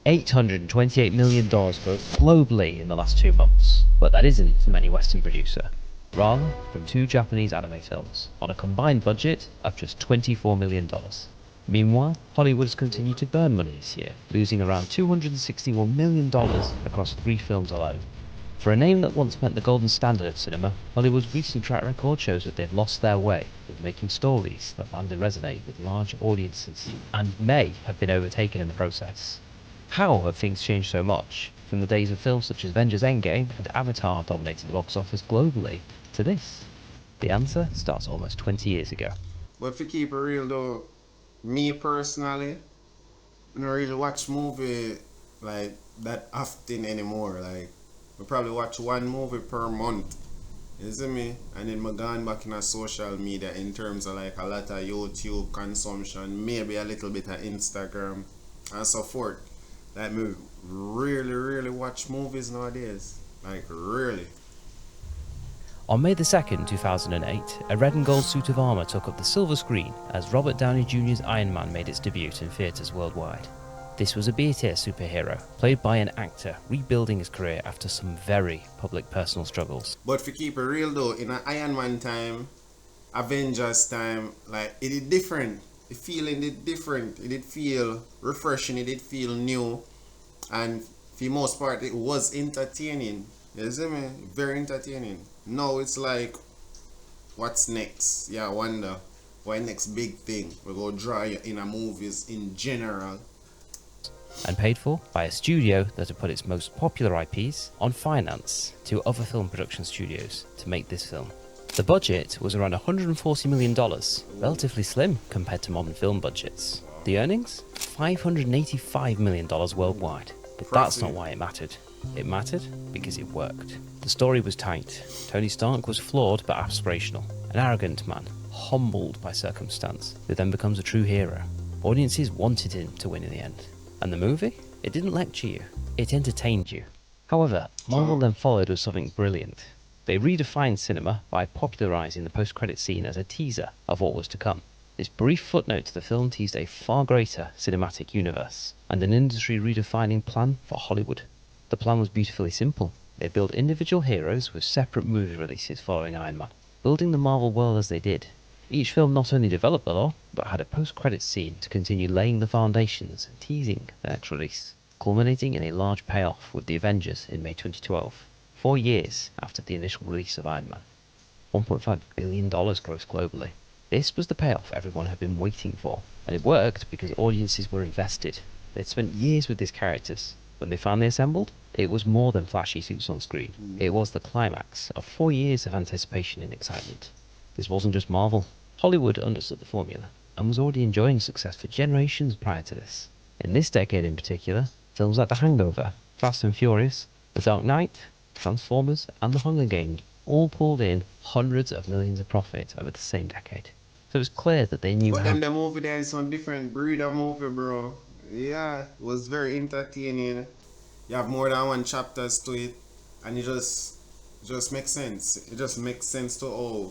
$828 million grossed globally in the last 2 months, but that isn't from any Western producer, rather from 2 Japanese anime films, on a combined budget of just $24 million. Meanwhile, Hollywood has continued to burn money this year, losing around $261 million across 3 films alone. For a name that once meant the golden standard of cinema, Hollywood's recent track record shows that they've lost their way with making stories that land and resonate with large audiences, and may have been overtaken in the process. How have things changed so much, from the days of films such as Avengers Endgame and Avatar dominating the box office globally, to this? The answer starts almost 20 years ago. But to keep it real though, me personally, I don't really watch movie like that often anymore. Like, I probably watch one movie per month. You see me? And then I gone back in a social media in terms of like a lot of YouTube consumption, maybe a little bit of Instagram and so forth. Like me really watch movies nowadays. Like really. On May 2nd, 2008, a red and gold suit of armour took up the silver screen as Robert Downey Jr.'s Iron Man made its debut in theatres worldwide. This was a B-tier superhero, played by an actor rebuilding his career after some very public personal struggles. But to keep it real though, in an Iron Man time, Avengers time, like it is different. The feeling did different. It did feel refreshing, it did feel new. And for the most part it was entertaining. You see me? Very entertaining. Now it's like, what's next? Yeah, I wonder what next big thing we go draw you in a movies in general. And paid for by a studio that had put its most popular IPs on finance to other film production studios to make this film. The budget was around $140 million, relatively slim compared to modern film budgets. The earnings? $585 million worldwide. But that's not why it mattered. It mattered because it worked. The story was tight. Tony Stark was flawed but aspirational. An arrogant man, humbled by circumstance, who then becomes a true hero. Audiences wanted him to win in the end. And the movie? It didn't lecture you, it entertained you. However, Marvel then followed with something brilliant. They redefined cinema by popularising the post-credit scene as a teaser of what was to come. This brief footnote to the film teased a far greater cinematic universe, and an industry redefining plan for Hollywood. The plan was beautifully simple. They built individual heroes with separate movie releases following Iron Man. Building the Marvel world as they did, each film not only developed the lore, but had a post-credits scene to continue laying the foundations and teasing the next release, culminating in a large payoff with the Avengers in May 2012, 4 years after the initial release of Iron Man. $1.5 billion grossed globally. This was the payoff everyone had been waiting for, and it worked because audiences were invested. They'd spent years with these characters. When they finally assembled, it was more than flashy suits on screen. It was the climax of 4 years of anticipation and excitement. This wasn't just Marvel. Hollywood understood the formula, and was already enjoying success for generations prior to this. In this decade in particular, films like The Hangover, Fast and Furious, The Dark Knight, Transformers, and The Hunger Games all pulled in hundreds of millions of profit over the same decade. So it was clear that they knew But how... then the movie there is some different breed of movie, bro. Yeah, it was very entertaining. You have more than one chapters to it, and it just makes sense. It just makes sense to how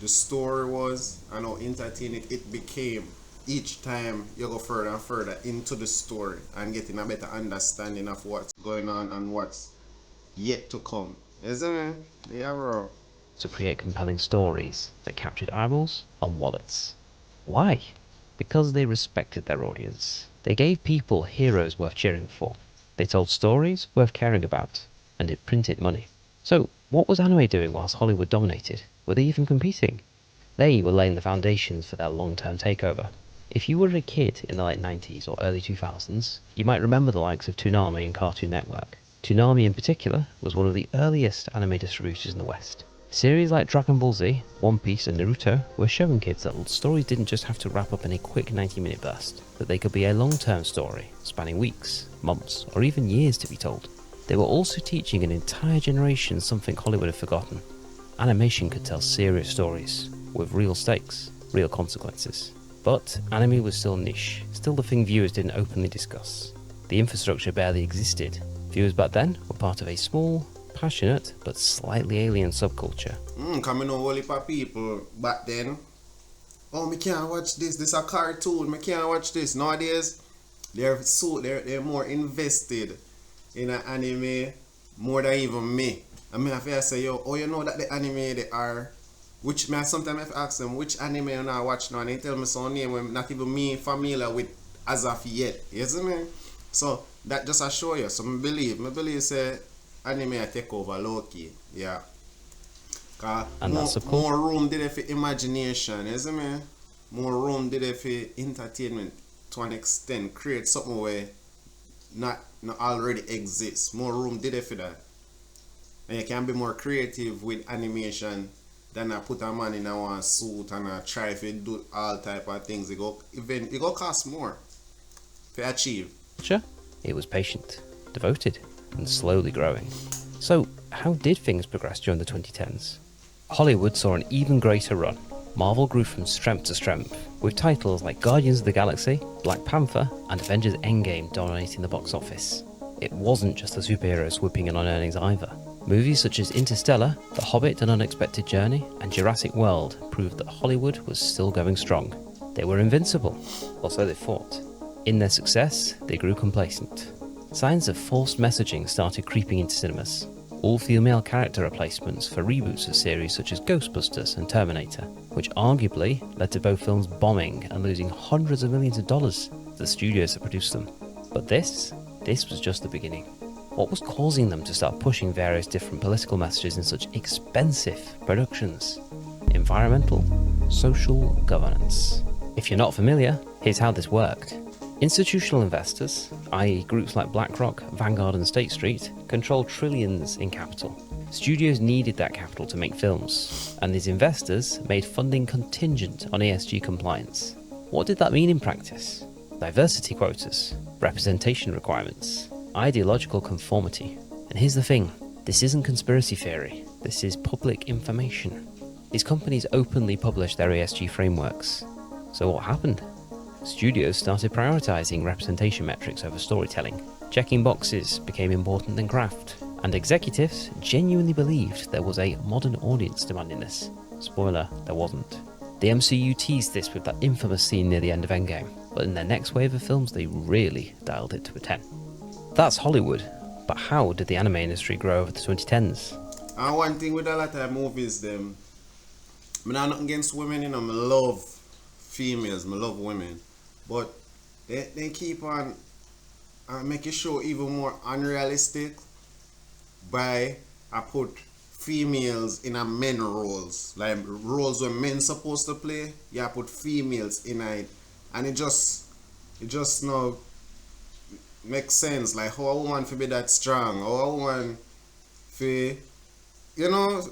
the story was and how entertaining it became each time you go further and further into the story and getting a better understanding of what's going on and what's yet to come. Isn't it? Yeah, bro. to create compelling stories that captured eyeballs and wallets. Why? Because they respected their audience. They gave people heroes worth cheering for. They told stories worth caring about, and it printed money. So, what was anime doing whilst Hollywood dominated? Were they even competing? They were laying the foundations for their long-term takeover. If you were a kid in the late 90s or early 2000s, you might remember the likes of Toonami and Cartoon Network. Toonami in particular was one of the earliest anime distributors in the West. Series like Dragon Ball Z, One Piece and Naruto were showing kids that stories didn't just have to wrap up in a quick 90-minute burst, that they could be a long-term story, spanning weeks, months, or even years to be told. They were also teaching an entire generation something Hollywood had forgotten. Animation could tell serious stories, with real stakes, real consequences. But anime was still niche, still the thing viewers didn't openly discuss. The infrastructure barely existed. Viewers back then were part of a small, passionate, but slightly alien subculture. Coming on whole heap of people back then. Oh, me can't watch this. This a cartoon. Me can't watch this. Nowadays, they're more invested in an anime more than even me. I mean, if I say, yo, oh, you know that the anime they are, which man sometimes I ask them which anime you not watch now, and they tell me some name when not even me familiar with as of yet. You see me? So that just I show you. So me believe say anime I take over low key. Yeah. Cause And more, that's of course more room did it for imagination, you see me? More room did it for entertainment to an extent. Create something where not already exists. More room did it for that. And you can be more creative with animation than I put a man in a one suit and I try to do all type of things. It go cost more to achieve. sure, it was patient, devoted, and slowly growing. So, how did things progress during the 2010s? Hollywood saw an even greater run. Marvel grew from strength to strength, with titles like Guardians of the Galaxy, Black Panther, and Avengers Endgame dominating the box office. It wasn't just the superheroes whipping in on earnings either. Movies such as Interstellar, The Hobbit: An Unexpected Journey, and Jurassic World proved that Hollywood was still going strong. They were invincible, or so they thought. In their success, they grew complacent. Signs of false messaging started creeping into cinemas. All-female character replacements for reboots of series such as Ghostbusters and Terminator, which arguably led to both films bombing and losing hundreds of millions of dollars to the studios that produced them. But this was just the beginning. What was causing them to start pushing various different political messages in such expensive productions? Environmental, social governance. If you're not familiar, here's how this worked. Institutional investors, i.e. groups like BlackRock, Vanguard and State Street, control trillions in capital. Studios needed that capital to make films, and these investors made funding contingent on ESG compliance. What did that mean in practice? Diversity quotas, representation requirements, ideological conformity. And here's the thing, this isn't conspiracy theory, this is public information. These companies openly publish their ESG frameworks. So what happened? Studios started prioritizing representation metrics over storytelling. Checking boxes became important than craft, and executives genuinely believed there was a modern audience demanding this. Spoiler, there wasn't. The MCU teased this with that infamous scene near the end of Endgame, but in their next wave of films they really dialed it to a 10. That's Hollywood, but how did the anime industry grow over the 2010s? And one thing with a lot of movies, them, I'm not nothing against women, you know, I love females, I love women. But they keep on making show even more unrealistic by I put females in a men roles. Like roles where men supposed to play, yeah, I put females in it. And it just now makes sense. Like how a woman to be that strong, how a woman to, you know,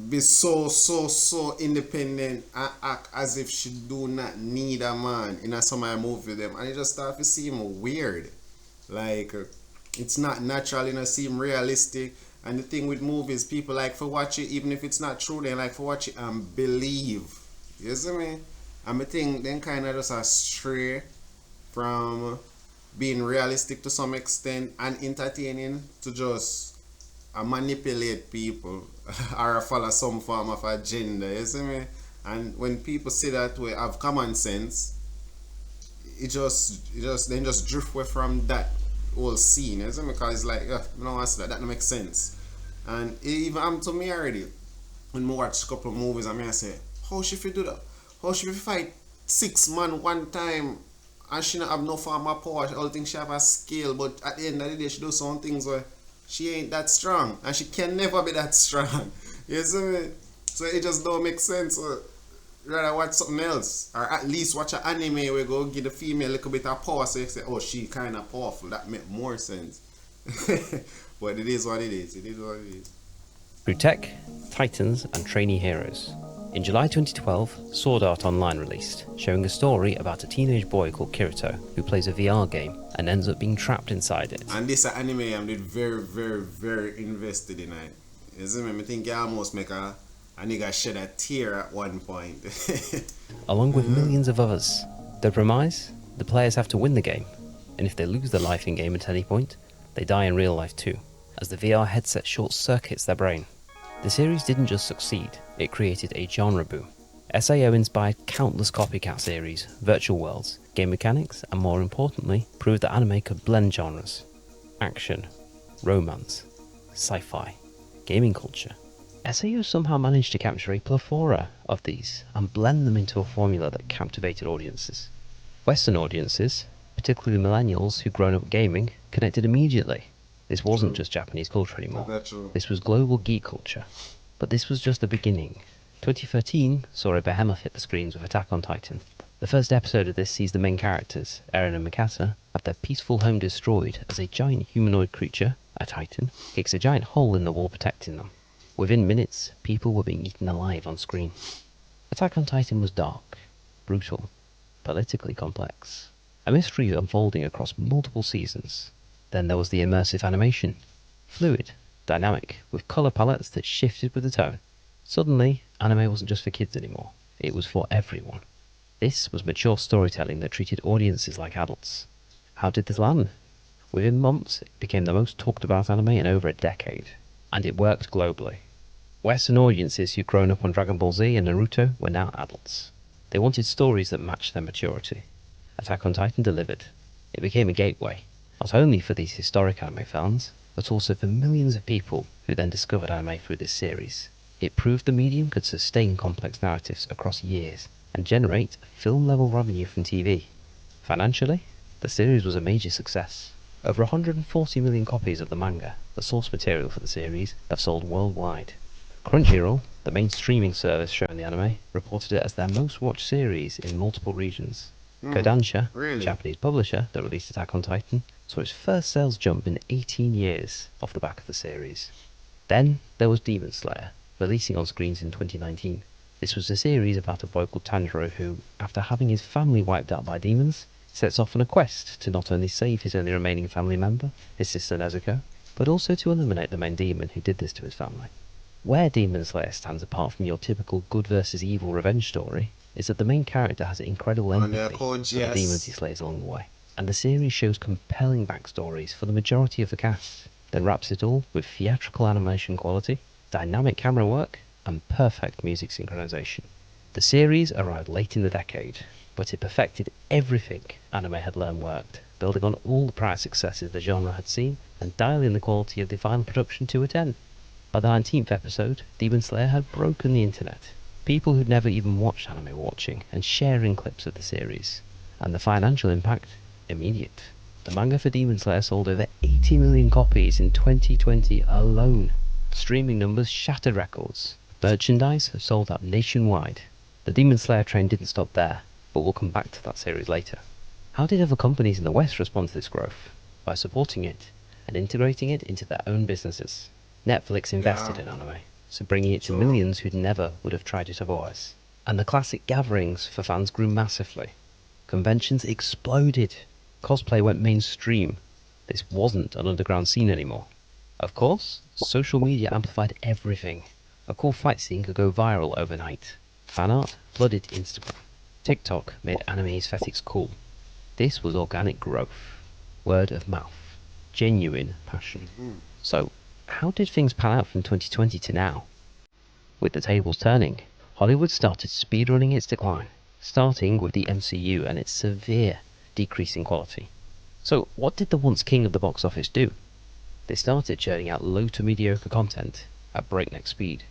be so independent and act as if she do not need a man in a some of movie them, and it just start to seem weird. Like it's not natural, you know, seem realistic. And the thing with movies, people like for watch it, even if it's not true, they like for watch it and believe. You see me? And I think then kind of just a stray from being realistic to some extent and entertaining to just manipulate people or follow some form of agenda, you see me? And when people say that way, have common sense, it just drift away from that whole scene, you see me? Because it's like, yeah, you know what, that don't make sense. And it even happened to me already. When I watch a couple of movies, I say, how she fit do that? How she fit fight 6 man one time and she not have no form of power? All things she have a skill, but at the end of the day, she do some things where she ain't that strong, and she can never be that strong. You see me? So it just don't make sense. So rather watch something else, or at least watch an anime where go give the female a little bit of power, so you say, oh, she kind of powerful. That make more sense. But it is what it is. It is what it is. Through tech, titans, and trainee heroes. In July 2012, Sword Art Online released, showing a story about a teenage boy called Kirito who plays a VR game and ends up being trapped inside it. And this anime I'm very invested in it. You see me? I think I almost make a nigga shed a tear at one point. Along with millions of others. The premise? The players have to win the game, and if they lose their life in game at any point, they die in real life too, as the VR headset short-circuits their brain. The series didn't just succeed, it created a genre boom. SAO inspired countless copycat series, virtual worlds, game mechanics, and more importantly, proved that anime could blend genres. Action, romance, sci-fi, gaming culture. SAO somehow managed to capture a plethora of these and blend them into a formula that captivated audiences. Western audiences, particularly millennials who'd grown up gaming, connected immediately. This wasn't just Japanese culture anymore. This was global geek culture. But this was just the beginning. 2013 saw a behemoth hit the screens with Attack on Titan. The first episode of this sees the main characters, Eren and Mikasa, have their peaceful home destroyed as a giant humanoid creature, a Titan, kicks a giant hole in the wall protecting them. Within minutes, people were being eaten alive on screen. Attack on Titan was dark, brutal, politically complex. A mystery unfolding across multiple seasons. Then there was the immersive animation. Fluid, dynamic, with colour palettes that shifted with the tone. Suddenly, anime wasn't just for kids anymore. It was for everyone. This was mature storytelling that treated audiences like adults. How did this land? Within months, it became the most talked about anime in over a decade. And it worked globally. Western audiences who'd grown up on Dragon Ball Z and Naruto were now adults. They wanted stories that matched their maturity. Attack on Titan delivered. It became a gateway, not only for these historic anime fans, but also for millions of people who then discovered anime through this series. It proved the medium could sustain complex narratives across years and generate film-level revenue from TV. Financially, the series was a major success. Over 140 million copies of the manga, the source material for the series, have sold worldwide. Crunchyroll, the main streaming service showing the anime, reported it as their most watched series in multiple regions. Kodansha, really? Japanese publisher that released Attack on Titan, saw its first sales jump in 18 years off the back of the series. Then there was Demon Slayer, releasing on screens in 2019. This was a series about a boy called Tanjiro who, after having his family wiped out by demons, sets off on a quest to not only save his only remaining family member, his sister Nezuko, but also to eliminate the main demon who did this to his family. Where Demon Slayer stands apart from your typical good versus evil revenge story is that the main character has incredible empathy for the demons he slays along the way, and the series shows compelling backstories for the majority of the cast, then wraps it all with theatrical animation quality, dynamic camera work, and perfect music synchronization. The series arrived late in the decade, but it perfected everything anime had learned worked, building on all the prior successes the genre had seen and dialing the quality of the final production to a 10. By the 19th episode, Demon Slayer had broken the internet. People who'd never even watched anime were watching and sharing clips of the series. And the financial impact? Immediate. The manga for Demon Slayer sold over 80 million copies in 2020 alone. Streaming numbers shattered records. Merchandise have sold out nationwide. The Demon Slayer train didn't stop there, but we'll come back to that series later. How did other companies in the West respond to this growth? By supporting it and integrating it into their own businesses. Netflix invested in anime, so bringing it to millions who'd never would have tried it otherwise. And the classic gatherings for fans grew massively. Conventions exploded. Cosplay went mainstream. This wasn't an underground scene anymore. Of course, social media amplified everything. A cool fight scene could go viral overnight. Fan art flooded Instagram. TikTok made anime aesthetics cool. This was organic growth. Word of mouth. Genuine passion. So, how did things pan out from 2020 to now? With the tables turning, Hollywood started speedrunning its decline, starting with the MCU and its severe decrease in quality. So what did the once king of the box office do? They started churning out low to mediocre content at breakneck speed.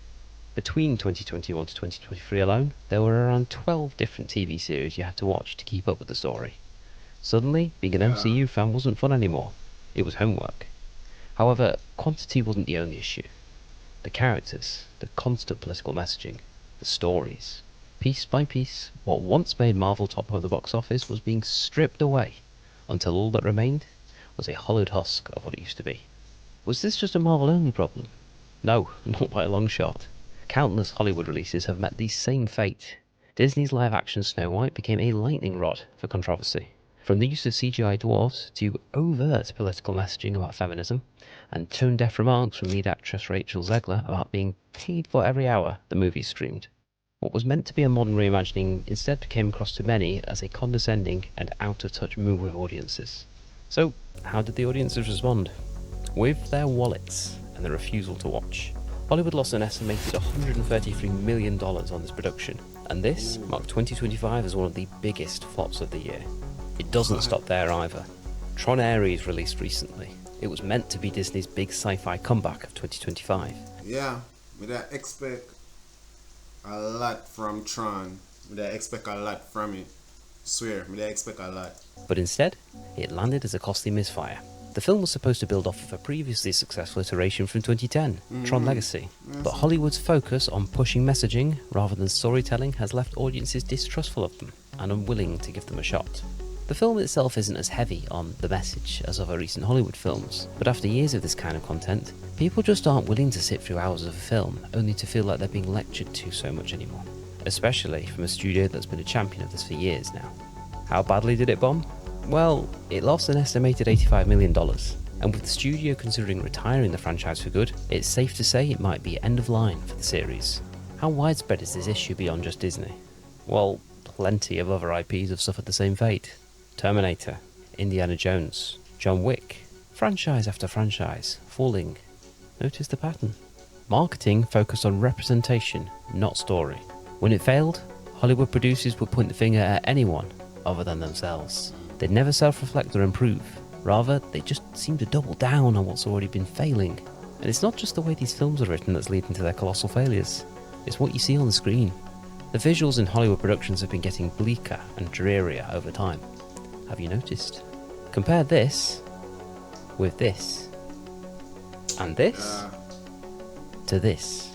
Between 2021 to 2023 alone, there were around 12 different TV series you had to watch to keep up with the story. Suddenly, being an MCU fan wasn't fun anymore. It was homework. However, quantity wasn't the only issue. The characters, the constant political messaging, the stories. Piece by piece, what once made Marvel top of the box office was being stripped away, until all that remained was a hollowed husk of what it used to be. Was this just a Marvel-only problem? No, not by a long shot. Countless Hollywood releases have met the same fate. Disney's live-action Snow White became a lightning rod for controversy. From the use of CGI dwarves to overt political messaging about feminism, and tone-deaf remarks from lead actress Rachel Zegler about being paid for every hour the movie streamed. What was meant to be a modern reimagining instead came across to many as a condescending and out-of-touch move with audiences. So, how did the audiences respond? With their wallets and the refusal to watch. Hollywood lost an estimated $133 million on this production, and this marked 2025 as one of the biggest flops of the year. It doesn't stop there either. Tron Ares released recently. It was meant to be Disney's big sci-fi comeback of 2025. Yeah, but I expect a lot from Tron. But I expect a lot from it. Swear, but I expect a lot. But instead, it landed as a costly misfire. The film was supposed to build off of a previously successful iteration from 2010, Tron Legacy. But Hollywood's focus on pushing messaging rather than storytelling has left audiences distrustful of them and unwilling to give them a shot. The film itself isn't as heavy on the message as other recent Hollywood films, but after years of this kind of content, people just aren't willing to sit through hours of a film only to feel like they're being lectured to so much anymore. Especially from a studio that's been a champion of this for years now. How badly did it bomb? Well, it lost an estimated $85 million, and with the studio considering retiring the franchise for good, it's safe to say it might be end of line for the series. How widespread is this issue beyond just Disney? Well, plenty of other IPs have suffered the same fate. Terminator, Indiana Jones, John Wick, franchise after franchise, falling. Notice the pattern. Marketing focused on representation, not story. When it failed, Hollywood producers would point the finger at anyone other than themselves. They'd never self-reflect or improve. Rather, they just seem to double down on what's already been failing. And it's not just the way these films are written that's leading to their colossal failures. It's what you see on the screen. The visuals in Hollywood productions have been getting bleaker and drearier over time. Have you noticed? Compare this with this. And this to this.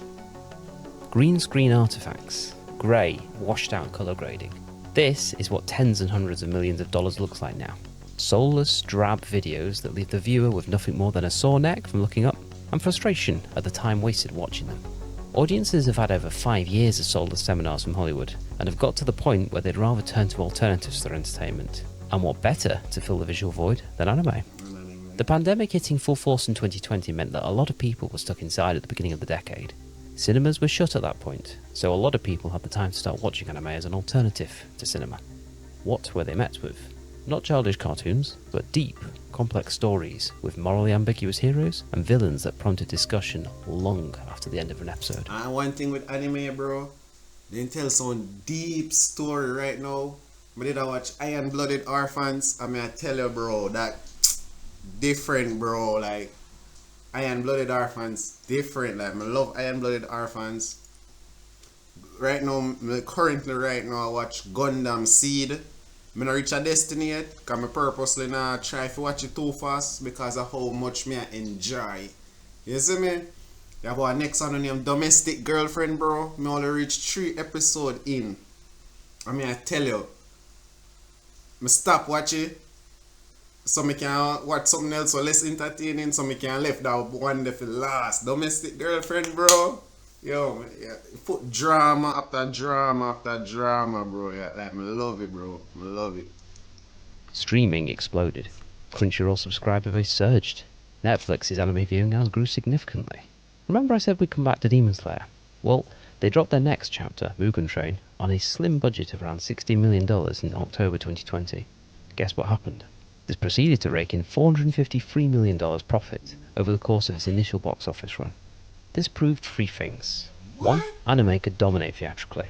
Green screen artifacts, grey, washed out colour grading. This is what tens and hundreds of millions of dollars looks like now. Soulless, drab videos that leave the viewer with nothing more than a sore neck from looking up, and frustration at the time wasted watching them. Audiences have had over 5 years of soulless seminars from Hollywood, and have got to the point where they'd rather turn to alternatives for their entertainment. And what better to fill the visual void than anime? The pandemic hitting full force in 2020 meant that a lot of people were stuck inside at the beginning of the decade. Cinemas were shut at that point, so a lot of people had the time to start watching anime as an alternative to cinema. What were they met with? Not childish cartoons, but deep, complex stories with morally ambiguous heroes and villains that prompted discussion long after the end of an episode. And one thing with anime, bro, they tell some deep story right now. I did watch Iron Blooded Orphans. I mean, I tell you, bro, that different, bro. Like, Iron Blooded Orphans, different. Like, I love Iron Blooded Orphans. Right now, currently right now, I watch Gundam Seed. I don't reach a destiny yet, because I purposely not try to watch it too fast because of how much me I enjoy. You see me? You have our next one named Domestic Girlfriend, bro. Me only reach 3 episodes in. I mean, I tell you, I stop watching so I can watch something else or less entertaining, so I can left that one there for last. Domestic Girlfriend, bro. Yo, yeah, put drama after drama after drama, bro. Yeah, like, I love it, bro. I love it. Streaming exploded. Crunchyroll subscriber base surged. Netflix's anime viewing hours grew significantly. Remember I said we'd come back to Demon Slayer? Well, they dropped their next chapter, Mugen Train, on a slim budget of around $16 million in October 2020. Guess what happened? This proceeded to rake in $453 million profit over the course of its initial box office run. This proved 3 things. 1. Anime could dominate theatrically.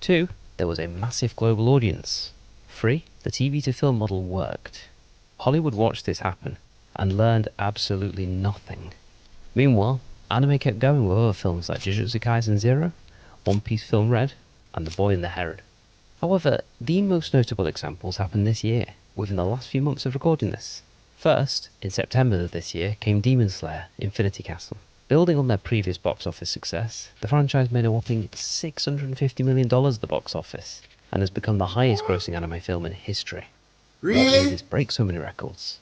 2. There was a massive global audience. 3. The TV to film model worked. Hollywood watched this happen and learned absolutely nothing. Meanwhile, anime kept going with other films like Jujutsu Kaisen Zero, One Piece Film Red, and The Boy and the Heron. However, the most notable examples happened this year, within the last few months of recording this. First, in September of this year came Demon Slayer Infinity Castle. Building on their previous box office success, the franchise made a whopping $650 million at the box office, and has become the highest grossing anime film in history. What made this break so many records?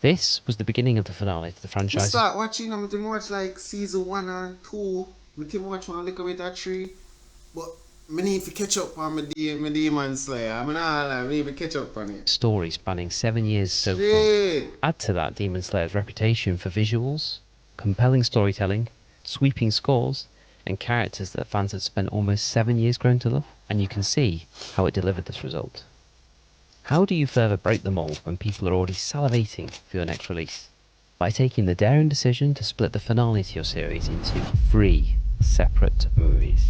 This was the beginning of the finale to the I franchise. start watching, I didn't watch like season 1 and 2. I didn't watch one little bit of 3. But I need to catch up on my Demon Slayer. I mean, I need to catch up on it. Story spanning 7 years so far. Shit. Add to that Demon Slayer's reputation for visuals, compelling storytelling, sweeping scores, and characters that fans had spent almost 7 years growing to love, and you can see how it delivered this result. How do you further break the mold when people are already salivating for your next release? By taking the daring decision to split the finale to your series into 3 separate movies.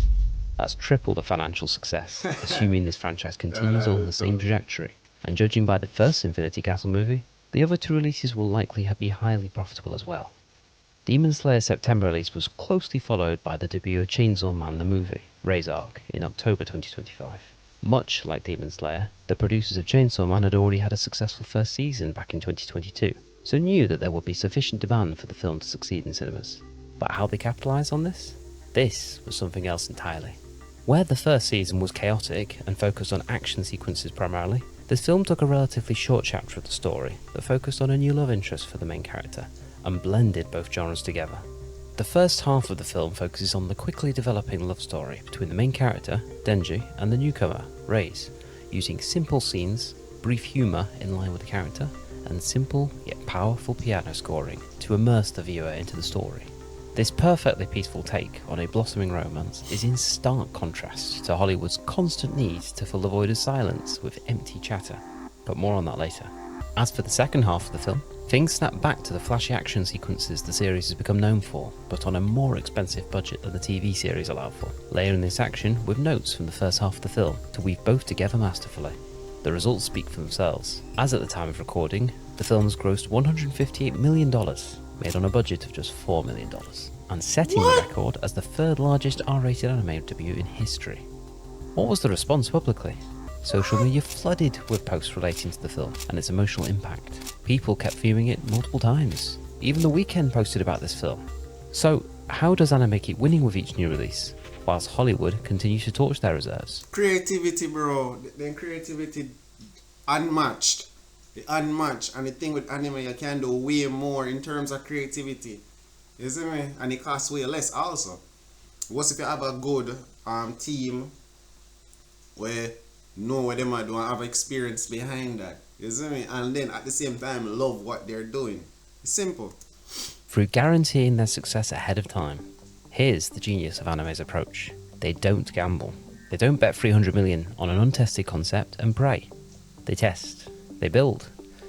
That's triple the financial success, assuming this franchise continues on the same trajectory. and judging by the first Infinity Castle movie, the other two releases will likely be highly profitable as well. Demon Slayer's September release was closely followed by the debut of Chainsaw Man the movie, Ray's Arc, in October 2025. Much like Demon Slayer, the producers of Chainsaw Man had already had a successful first season back in 2022, so knew that there would be sufficient demand for the film to succeed in cinemas. But how they capitalised on this? This was something else entirely. Where the first season was chaotic and focused on action sequences primarily, this film took a relatively short chapter of the story that focused on a new love interest for the main character and blended both genres together. The first half of the film focuses on the quickly developing love story between the main character, Denji, and the newcomer, Reyes, using simple scenes, brief humour in line with the character, and simple yet powerful piano scoring to immerse the viewer into the story. This perfectly peaceful take on a blossoming romance is in stark contrast to Hollywood's constant need to fill the void of silence with empty chatter, but more on that later. As for the second half of the film, things snap back to the flashy action sequences the series has become known for, but on a more expensive budget than the TV series allowed for, layering this action with notes from the first half of the film to weave both together masterfully. The results speak for themselves, as at the time of recording, the film's grossed $158 million, made on a budget of just $4 million, and setting the record as the third largest R-rated anime debut in history. What was the response publicly? Social media flooded with posts relating to the film and its emotional impact. People kept viewing it multiple times. Even The Weeknd posted about this film. So, how does anime keep winning with each new release, whilst Hollywood continues to torch their reserves? Creativity, bro. Then creativity unmatched. The unmatched. And the thing with anime, you can do way more in terms of creativity. You see me? And it costs way less also. What if you have a good team where know what them are doing, have experience behind that? You see me? And then at the same time love what they're doing. It's simple. Through guaranteeing their success ahead of time, here's the genius of anime's approach. They don't gamble. They don't bet 300 million on an untested concept and pray. They test. They build.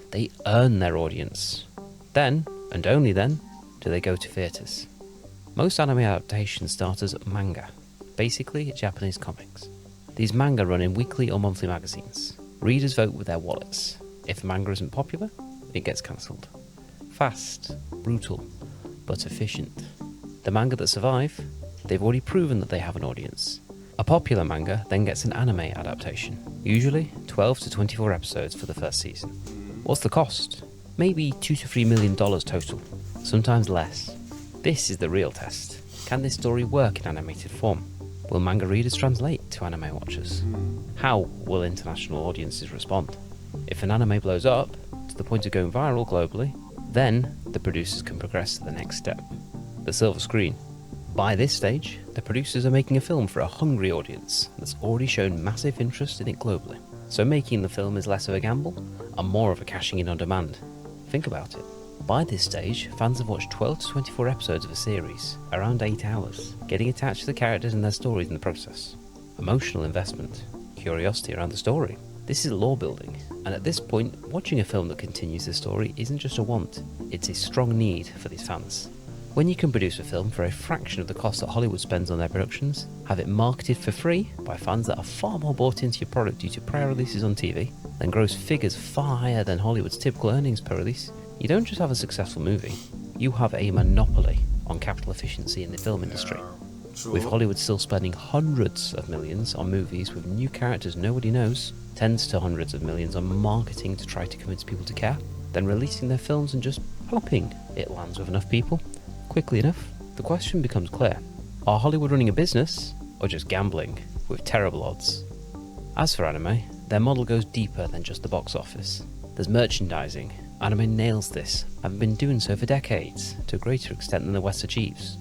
They earn their audience. Then, and only then, do they go to theatres. Most anime adaptations start as manga, basically Japanese comics. These manga run in weekly or monthly magazines. Readers vote with their wallets. If the manga isn't popular, it gets cancelled. Fast, brutal, but efficient. The manga that survive, they've already proven that they have an audience. A popular manga then gets an anime adaptation, usually 12 to 24 episodes for the first season. What's the cost? Maybe $2 to $3 million total, sometimes less. This is the real test. Can this story work in animated form? Will manga readers translate to anime watchers? How will international audiences respond? If an anime blows up, to the point of going viral globally, then the producers can progress to the next step, the silver screen. By this stage, the producers are making a film for a hungry audience that's already shown massive interest in it globally. So making the film is less of a gamble and more of a cashing in on demand. Think about it. By this stage, fans have watched 12 to 24 episodes of a series, around 8 hours, getting attached to the characters and their stories in the process. Emotional investment, curiosity around the story. This is lore building, and at this point, watching a film that continues the story isn't just a want, it's a strong need for these fans. When you can produce a film for a fraction of the cost that Hollywood spends on their productions, have it marketed for free by fans that are far more bought into your product due to prior releases on TV, then gross figures far higher than Hollywood's typical earnings per release, you don't just have a successful movie, you have a monopoly on capital efficiency in the film industry. With Hollywood still spending hundreds of millions on movies with new characters nobody knows, tens to hundreds of millions on marketing to try to convince people to care, then releasing their films and just hoping it lands with enough people, quickly enough, the question becomes clear. Are Hollywood running a business, or just gambling with terrible odds? As for anime, their model goes deeper than just the box office. There's merchandising. Anime nails this, and been doing so for decades, to a greater extent than the West achieves.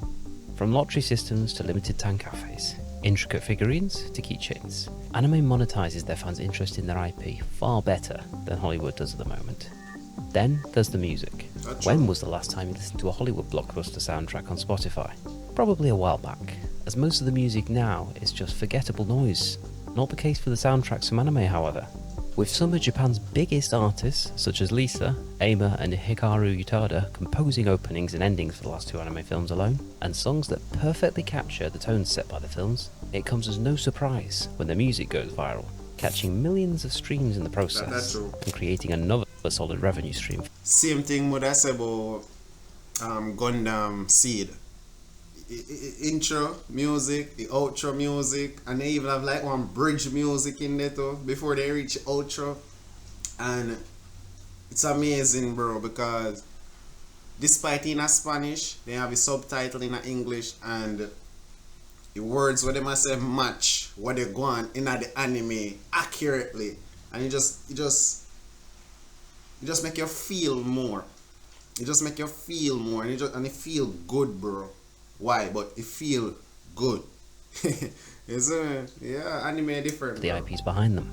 From lottery systems to limited time cafes, intricate figurines to keychains, anime monetizes their fans' interest in their IP far better than Hollywood does at the moment. Then there's the music. When was the last time you listened to a Hollywood blockbuster soundtrack on Spotify? Probably a while back, as most of the music now is just forgettable noise. Not the case for the soundtracks from anime, however. With some of Japan's biggest artists, such as Lisa, Aima and Hikaru Utada, composing openings and endings for the last 2 anime films alone, and songs that perfectly capture the tones set by the films, it comes as no surprise when the music goes viral. catching millions of streams in the That's process true. and creating another solid revenue stream. Same thing would I say about Gundam Seed. Intro music, the outro music, and they even have like one bridge music in there too before they reach outro. And it's amazing, bro, because despite in a Spanish, they have a subtitle in a English, and the words what they must say match what they go on in the anime accurately, and it just make you feel more. It just make you feel more, and it feel good, bro. Why? But it feel good. Yeah, anime different. The Bro. IPs behind them.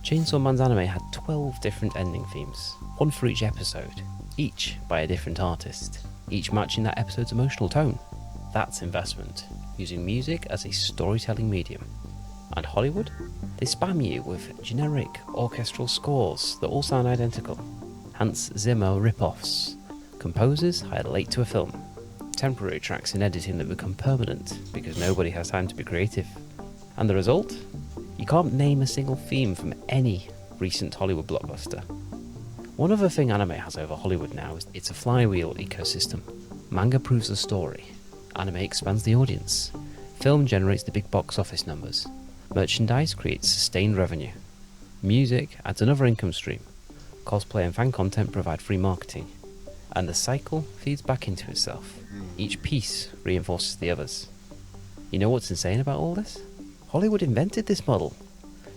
Chainsaw Man's anime had 12 different ending themes, one for each episode, each by a different artist, each matching that episode's emotional tone. That's investment, using music as a storytelling medium. And Hollywood? They spam you with generic orchestral scores that all sound identical. Hans Zimmer rip-offs. Composers hired late to a film. Temporary tracks in editing that become permanent because nobody has time to be creative. And the result? You can't name a single theme from any recent Hollywood blockbuster. One other thing anime has over Hollywood now is it's a flywheel ecosystem. Manga proves the story. Anime expands the audience. Film generates the big box office numbers. Merchandise creates sustained revenue. Music adds another income stream. Cosplay and fan content provide free marketing. And the cycle feeds back into itself. Each piece reinforces the others. You know what's insane about all this? Hollywood invented this model.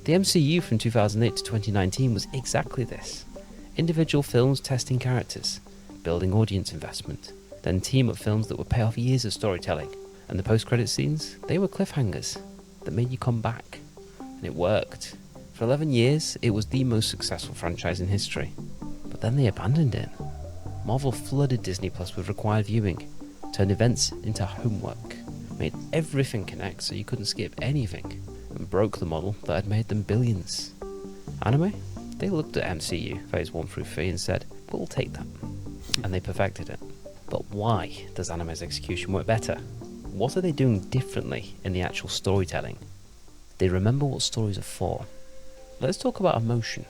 The MCU from 2008 to 2019 was exactly this. Individual films testing characters, building audience investment, then team-up films that would pay off years of storytelling. And the post-credit scenes, they were cliffhangers that made you come back. And it worked. For 11 years, it was the most successful franchise in history. But then they abandoned it. Marvel flooded Disney Plus with required viewing, turned events into homework, made everything connect so you couldn't skip anything, and broke the model that had made them billions. Anime? They looked at MCU phase 1 through 3 and said, we'll take that. And they perfected it. But why does anime's execution work better? What are they doing differently in the actual storytelling? They remember what stories are for. Let's talk about emotion.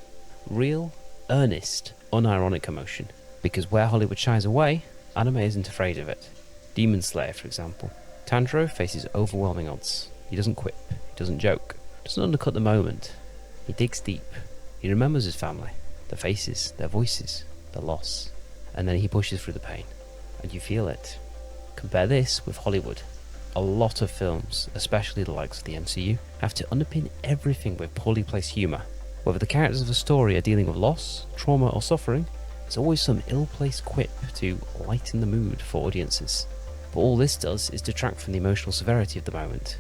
Real, earnest, unironic emotion. Because where Hollywood shies away, anime isn't afraid of it. Demon Slayer, for example. Tanjiro faces overwhelming odds. He doesn't quip, he doesn't joke, doesn't undercut the moment. He digs deep. He remembers his family, their faces, their voices, their loss. And then he pushes through the pain. And you feel it. Compare this with Hollywood. A lot of films, especially the likes of the MCU, have to underpin everything with poorly placed humour. Whether the characters of a story are dealing with loss, trauma or suffering, there's always some ill-placed quip to lighten the mood for audiences. But all this does is detract from the emotional severity of the moment.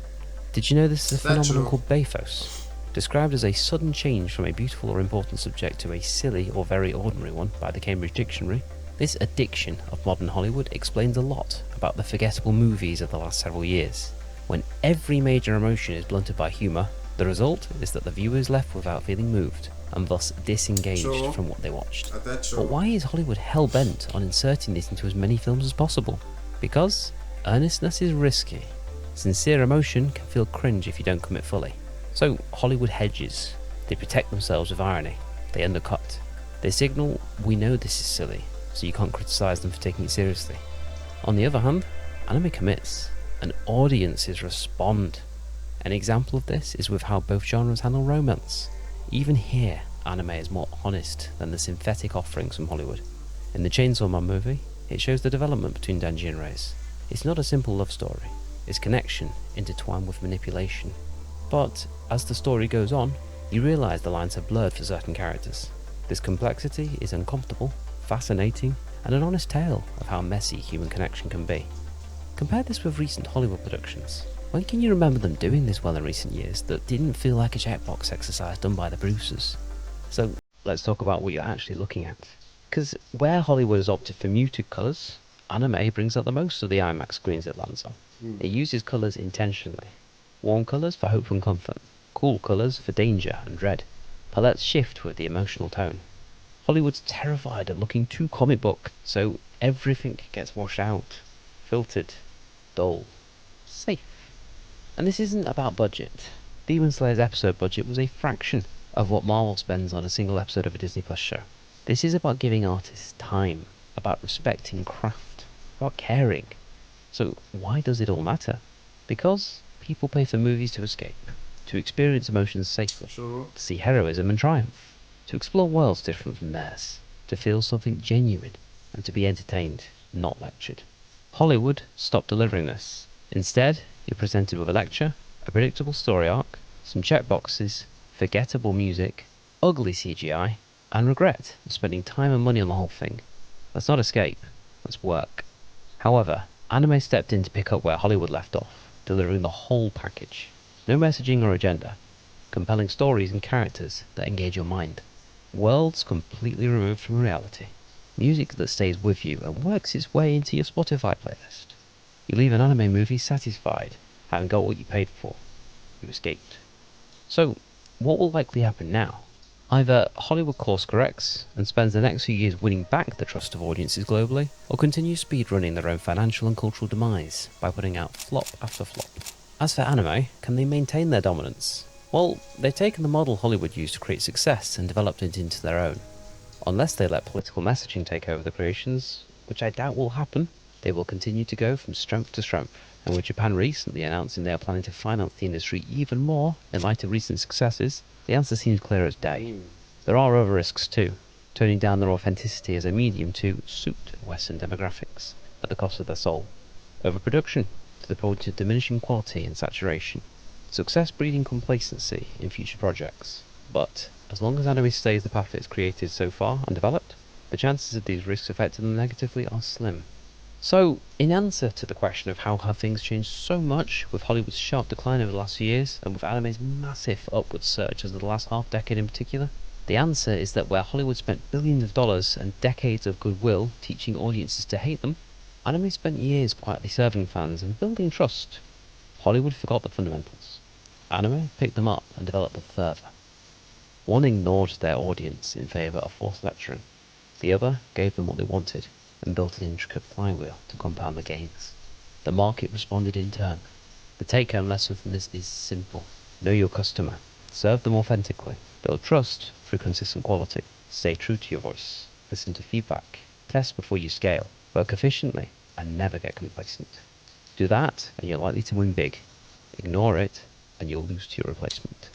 Did you know this is a phenomenon called bathos? Described as a sudden change from a beautiful or important subject to a silly or very ordinary one by the Cambridge Dictionary, this addiction of modern Hollywood explains a lot about the forgettable movies of the last several years. When every major emotion is blunted by humour, the result is that the viewer is left without feeling moved, and thus disengaged from what they watched. But why is Hollywood hell-bent on inserting this into as many films as possible? Because earnestness is risky. Sincere emotion can feel cringe if you don't commit fully. So Hollywood hedges. They protect themselves with irony. They undercut. They signal, we know this is silly, so you can't criticise them for taking it seriously. On the other hand, anime commits, and audiences respond. An example of this is with how both genres handle romance. Even here, anime is more honest than the synthetic offerings from Hollywood. In the Chainsaw Man movie, it shows the development between Denji and Reyes. It's not a simple love story. It's connection intertwined with manipulation. But as the story goes on, you realise the lines are blurred for certain characters. This complexity is uncomfortable, fascinating, and an honest tale of how messy human connection can be. Compare this with recent Hollywood productions. When can you remember them doing this well in recent years that didn't feel like a checkbox exercise done by the producers? So let's talk about what you're actually looking at. Because where Hollywood has opted for muted colours, anime brings out the most of the IMAX screens it lands on. It uses colours intentionally. Warm colours for hope and comfort. Cool colours for danger and dread. Palettes shift with the emotional tone. Hollywood's terrified of looking too comic book, so everything gets washed out. Filtered. Dull. Safe. And this isn't about budget. Demon Slayer's episode budget was a fraction of what Marvel spends on a single episode of a Disney Plus show. This is about giving artists time, about respecting craft, about caring. So why does it all matter? Because people pay for movies to escape, to experience emotions safely, True. to see heroism and triumph, to explore worlds different from theirs, to feel something genuine, and to be entertained, not lectured. Hollywood stopped delivering this. Instead, you're presented with a lecture, a predictable story arc, some checkboxes, forgettable music, ugly CGI, and regret for spending time and money on the whole thing. Let's not escape, let's work. However, anime stepped in to pick up where Hollywood left off, delivering the whole package. No messaging or agenda, compelling stories and characters that engage your mind. Worlds completely removed from reality. Music that stays with you and works its way into your Spotify playlist. You leave an anime movie satisfied, having got what you paid for. You escaped. So, what will likely happen now? Either Hollywood course corrects and spends the next few years winning back the trust of audiences globally, or continues speedrunning their own financial and cultural demise by putting out flop after flop. As for anime, can they maintain their dominance? Well, they've taken the model Hollywood used to create success and developed it into their own. Unless they let political messaging take over the creations, which I doubt will happen, they will continue to go from strength to strength. And with Japan recently announcing they are planning to finance the industry even more in light of recent successes, the answer seems clear as day. There are other risks too, turning down their authenticity as a medium to suit Western demographics at the cost of their soul. Overproduction, to the point of diminishing quality and saturation. Success breeding complacency in future projects. But as long as anime stays the path it's created so far and developed, the chances of these risks affecting them negatively are slim. So, in answer to the question of how have things changed so much with Hollywood's sharp decline over the last few years, and with anime's massive upward surge over the last half-decade in particular, the answer is that where Hollywood spent billions of dollars and decades of goodwill teaching audiences to hate them, anime spent years quietly serving fans and building trust. Hollywood forgot the fundamentals. Anime picked them up and developed them further. One ignored their audience in favour of forced lecturing. The other gave them what they wanted and built an intricate flywheel to compound the gains. The market responded in turn. The take-home lesson from this is simple. Know your customer. Serve them authentically. Build trust through consistent quality. Stay true to your voice. Listen to feedback. Test before you scale. Work efficiently and never get complacent. Do that and you're likely to win big. Ignore it and you'll lose to your replacement.